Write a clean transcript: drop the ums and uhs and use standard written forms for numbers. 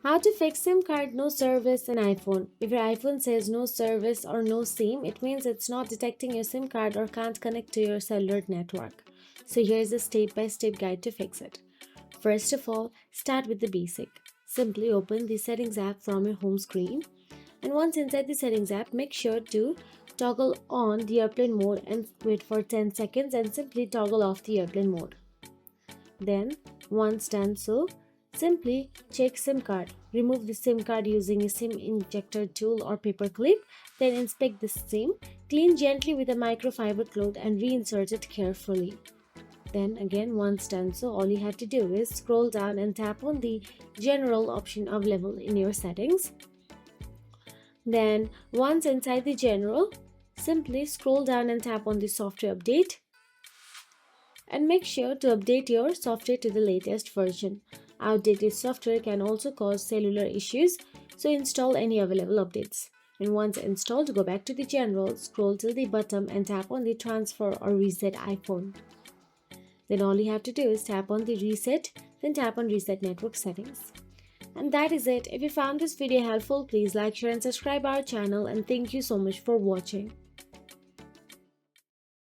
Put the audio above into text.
How to fix SIM card no service in iPhone. If your iPhone says no service or no SIM, it means it's not detecting your SIM card or can't connect to your cellular network. So here's a step-by-step guide to fix it. First of all, start with the basic. Simply open the settings app from your home screen, and once inside the settings app, make sure to toggle on the airplane mode and wait for 10 seconds and simply toggle off the airplane mode. Then, once done so, simply check SIM card. Remove the SIM card using a SIM injector tool or paper clip. Then inspect the SIM. Clean gently with a microfiber cloth and reinsert it carefully. Then again, once done so, all you have to do is scroll down and tap on the general option available in your settings. Then once inside the general, simply scroll down and tap on the software update, and make sure to update your software to the latest version. Outdated software can also cause cellular issues, so install any available updates. And once installed, go back to the general, scroll till the bottom and tap on the transfer or reset iPhone. Then all you have to do is tap on the reset, then tap on reset network settings. And that is it. If you found this video helpful, please like, share and subscribe our channel, and thank you so much for watching.